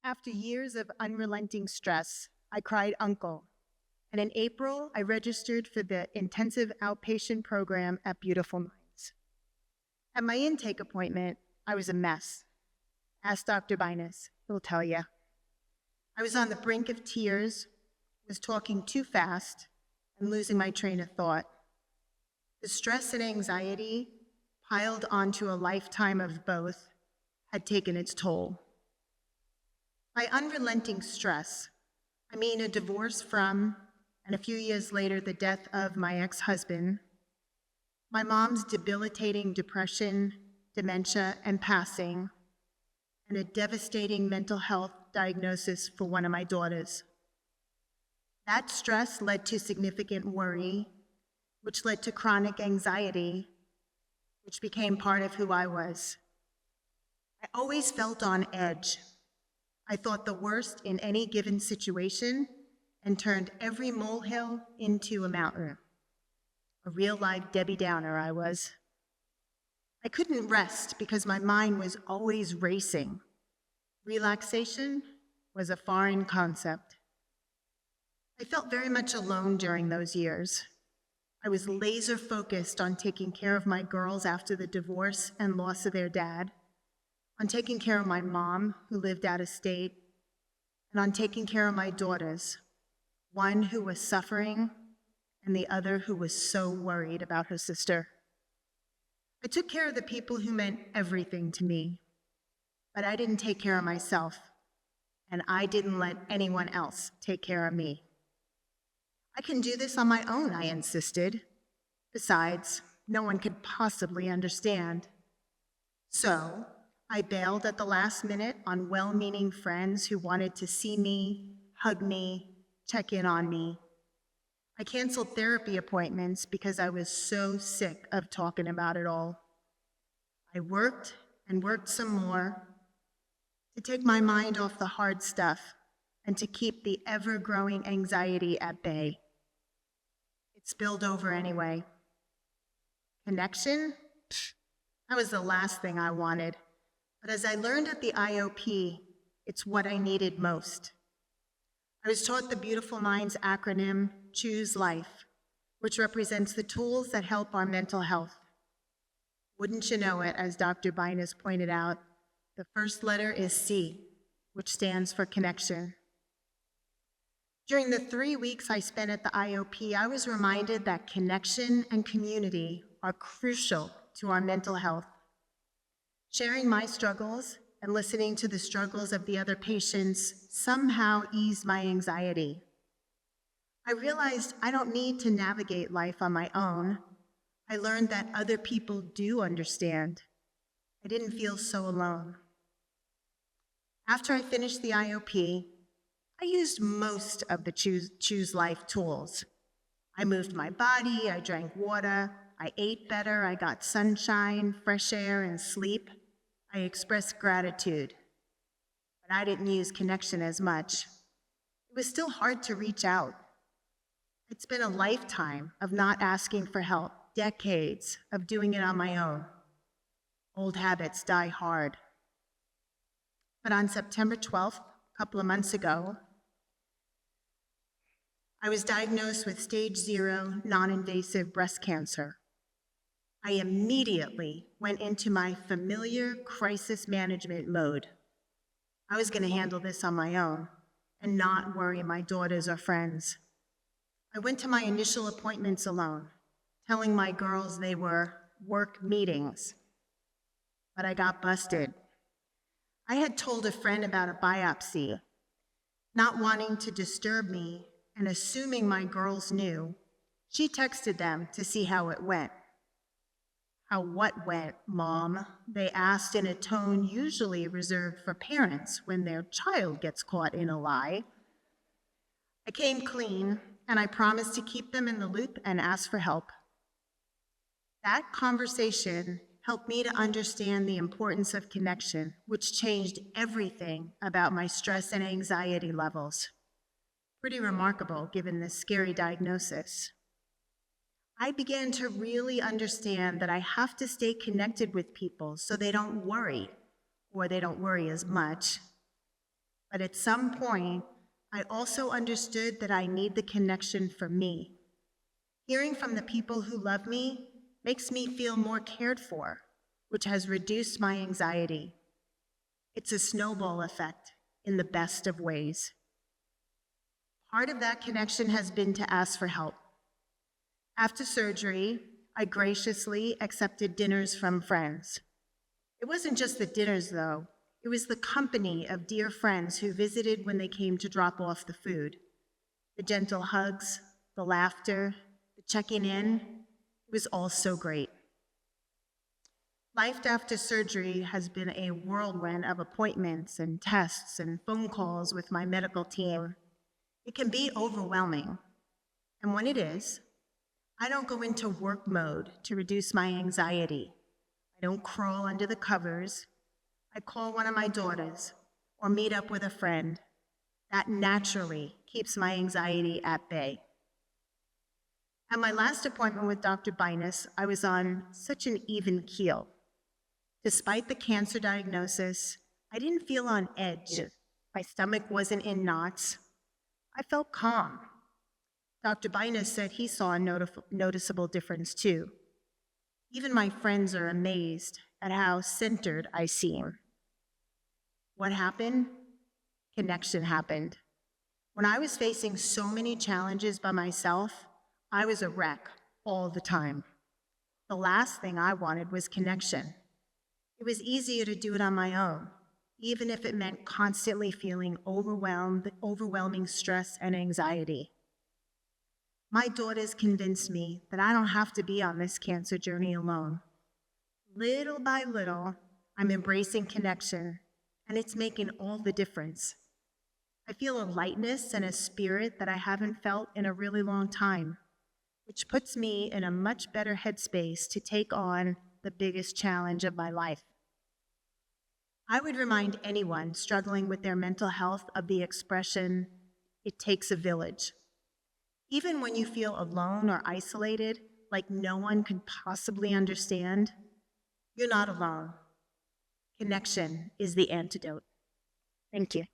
After years of unrelenting stress, I cried uncle. And in April, I registered for the intensive outpatient program at Beautiful Minds. At my intake appointment, I was a mess. Ask Dr. Binus, he'll tell you. I was on the brink of tears, was talking too fast, and losing my train of thought. The stress and anxiety, piled onto a lifetime of both, had taken its toll. By unrelenting stress, I mean a divorce from, and a few years later, the death of my ex-husband, my mom's debilitating depression, dementia, and passing, and a devastating mental health diagnosis for one of my daughters. That stress led to significant worry, which led to chronic anxiety, which became part of who I was. I always felt on edge. I thought the worst in any given situation and turned every molehill into a mountain. A real-life Debbie Downer I was. I couldn't rest because my mind was always racing. Relaxation was a foreign concept. I felt very much alone during those years. I was laser-focused on taking care of my girls after the divorce and loss of their dad, on taking care of my mom, who lived out of state, and on taking care of my daughters, one who was suffering and the other who was so worried about her sister. I took care of the people who meant everything to me, but I didn't take care of myself, and I didn't let anyone else take care of me. I can do this on my own, I insisted. Besides, no one could possibly understand. So, I bailed at the last minute on well-meaning friends who wanted to see me, hug me, check in on me. I canceled therapy appointments because I was so sick of talking about it all. I worked and worked some more to take my mind off the hard stuff and to keep the ever-growing anxiety at bay. It spilled over anyway. Connection? That was the last thing I wanted. But as I learned at the IOP, it's what I needed most. I was taught the Beautiful Minds acronym, Choose Life, which represents the tools that help our mental health. Wouldn't you know it, as Dr. Binus pointed out, the first letter is C, which stands for connection. During the 3 weeks I spent at the IOP, I was reminded that connection and community are crucial to our mental health. Sharing my struggles and listening to the struggles of the other patients somehow eased my anxiety. I realized I don't need to navigate life on my own. I learned that other people do understand. I didn't feel so alone. After I finished the IOP, I used most of the Choose Life tools. I moved my body, I drank water, I ate better, I got sunshine, fresh air, and sleep. I expressed gratitude, but I didn't use connection as much. It was still hard to reach out. It's been a lifetime of not asking for help, decades of doing it on my own. Old habits die hard. But on September 12th, a couple of months ago, I was diagnosed with stage 0 non-invasive breast cancer. I immediately went into my familiar crisis management mode. I was going to handle this on my own and not worry my daughters or friends. I went to my initial appointments alone, telling my girls they were work meetings, but I got busted. I had told a friend about a biopsy. Not wanting to disturb me and assuming my girls knew, she texted them to see how it went. How what went, Mom? They asked in a tone usually reserved for parents when their child gets caught in a lie. I came clean, and I promised to keep them in the loop and ask for help. That conversation helped me to understand the importance of connection, which changed everything about my stress and anxiety levels. Pretty remarkable given this scary diagnosis. I began to really understand that I have to stay connected with people so they don't worry, or they don't worry as much. But at some point, I also understood that I need the connection for me. Hearing from the people who love me makes me feel more cared for, which has reduced my anxiety. It's a snowball effect in the best of ways. Part of that connection has been to ask for help. After surgery, I graciously accepted dinners from friends. It wasn't just the dinners, though. It was the company of dear friends who visited when they came to drop off the food. The gentle hugs, the laughter, the checking in, it was all so great. Life after surgery has been a whirlwind of appointments and tests and phone calls with my medical team. It can be overwhelming. And when it is, I don't go into work mode to reduce my anxiety. I don't crawl under the covers. I call one of my daughters or meet up with a friend. That naturally keeps my anxiety at bay. At my last appointment with Dr. Binus, I was on such an even keel. Despite the cancer diagnosis, I didn't feel on edge. My stomach wasn't in knots. I felt calm. Dr. Binus said he saw a noticeable difference too. Even my friends are amazed at how centered I seem. What happened? Connection happened. When I was facing so many challenges by myself, I was a wreck all the time. The last thing I wanted was connection. It was easier to do it on my own, even if it meant constantly feeling overwhelming stress and anxiety. My daughters convinced me that I don't have to be on this cancer journey alone. Little by little, I'm embracing connection, and it's making all the difference. I feel a lightness and a spirit that I haven't felt in a really long time, which puts me in a much better headspace to take on the biggest challenge of my life. I would remind anyone struggling with their mental health of the expression, "It takes a village." Even when you feel alone or isolated, like no one could possibly understand, you're not alone. Connection is the antidote. Thank you.